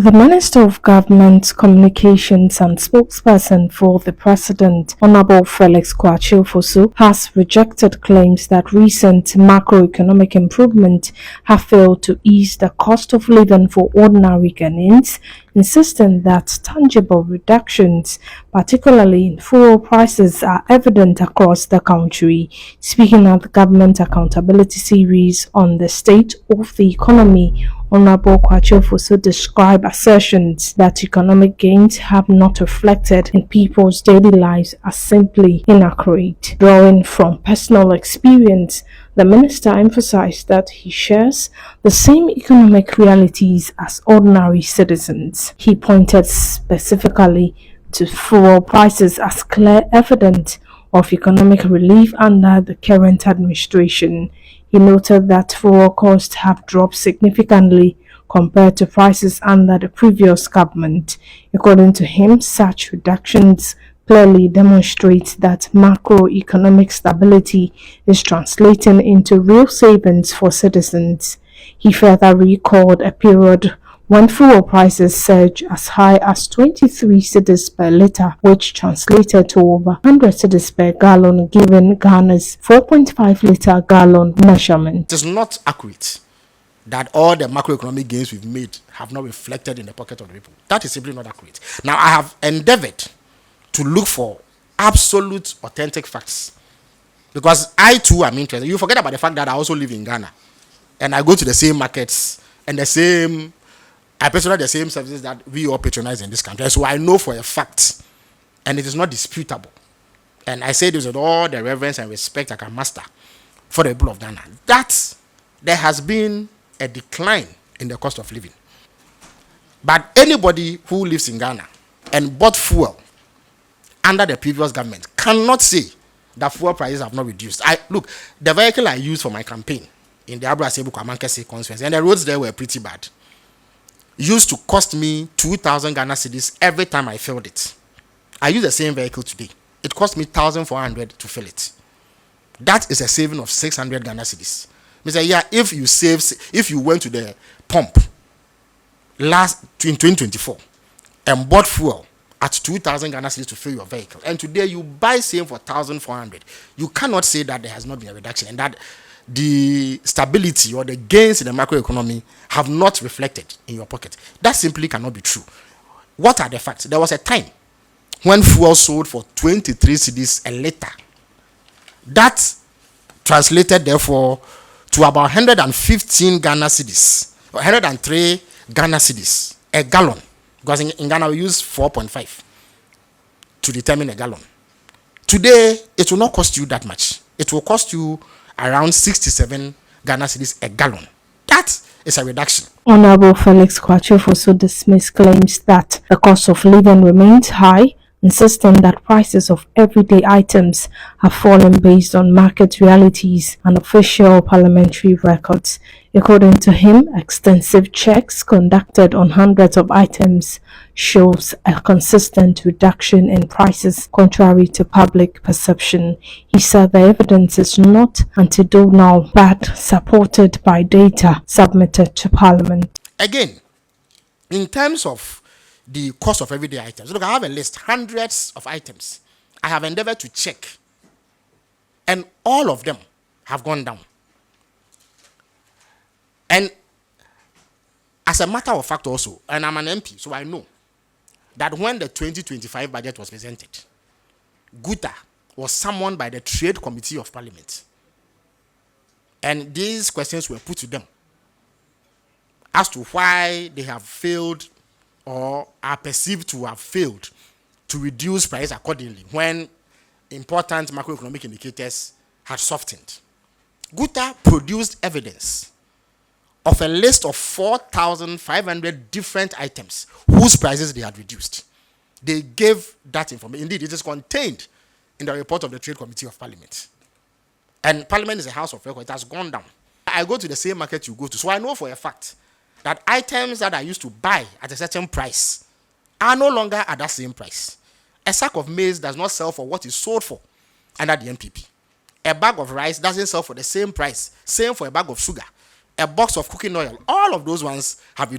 The Minister of Government Communications and spokesperson for the President, Honorable Felix Kwakye Ofosu, has rejected claims that recent macroeconomic improvements have failed to ease the cost of living for ordinary Ghanaians, insisting that tangible reductions, particularly in fuel prices, are evident across the country. Speaking at the Government Accountability Series on the state of the economy, Honorable Kwakye Ofosu described assertions that economic gains have not reflected in people's daily lives as simply inaccurate. Drawing from personal experience, the minister emphasized that he shares the same economic realities as ordinary citizens. He pointed specifically to fuel prices as clear evidence of economic relief under the current administration. He noted that fuel costs have dropped significantly compared to prices under the previous government. According to him, such reductions clearly demonstrate that macroeconomic stability is translating into real savings for citizens. He further recalled a period when fuel prices surged as high as 23 cedis per litre, which translated to over 100 cedis per gallon, given Ghana's 4.5-litre gallon measurement. It is not accurate that all the macroeconomic gains we've made have not reflected in the pocket of the people. That is simply not accurate. Now, I have endeavored to look for absolute, authentic facts, because I too am interested. You forget about the fact that I also live in Ghana, and I go to the same markets and I patronize the same services that we all patronize in this country. So I know for a fact, and it is not disputable, and I say this with all the reverence and respect I can muster for the people of Ghana, that there has been a decline in the cost of living. But anybody who lives in Ghana and bought fuel under the previous government cannot say that fuel prices have not reduced. Look, the vehicle I used for my campaign in the Abra Sebu Kwamankese conference, and the roads there were pretty bad, used to cost me 2,000 Ghana cedis every time I filled it. I use the same vehicle today. It cost me 1,400 to fill it. That is a saving of 600 Ghana cedis. Mr. Yeah, if you went to the pump in 2024 and bought fuel at 2,000 Ghana cedis to fill your vehicle, and today you buy same for 1,400, you cannot say that there has not been a reduction and that the stability or the gains in the macroeconomy have not reflected in your pocket. That simply cannot be true. What are the facts? There was a time when fuel sold for 23 cedis a litre. That translated, therefore, to about 115 Ghana cedis, 103 Ghana cedis a gallon. Because in Ghana, we use 4.5 to determine a gallon. Today, it will not cost you that much. It will cost you around 67 Ghana cedis a gallon. That is a reduction. Honorable Felix Kwakye Ofosu dismissed claims that the cost of living remains high, insisting that prices of everyday items have fallen based on market realities and official parliamentary records. According to him, extensive checks conducted on hundreds of items shows a consistent reduction in prices contrary to public perception. He said the evidence is not anecdotal but supported by data submitted to Parliament. Again, in terms of the cost of everyday items, look, I have a list, hundreds of items. I have endeavored to check, and all of them have gone down. And as a matter of fact also, and I'm an MP, so I know that when the 2025 budget was presented, Guta was summoned by the Trade Committee of Parliament. And these questions were put to them as to why they have failed or are perceived to have failed to reduce price accordingly when important macroeconomic indicators had softened. Guta produced evidence of a list of 4,500 different items whose prices they had reduced. They gave that information. Indeed, it is contained in the report of the Trade Committee of Parliament. And Parliament is a house of record. It has gone down. I go to the same market you go to, so I know for a fact that items that I used to buy at a certain price are no longer at that same price. A sack of maize does not sell for what it's sold for under the MPP. A bag of rice doesn't sell for the same price. Same for a bag of sugar. A box of cooking oil. All of those ones have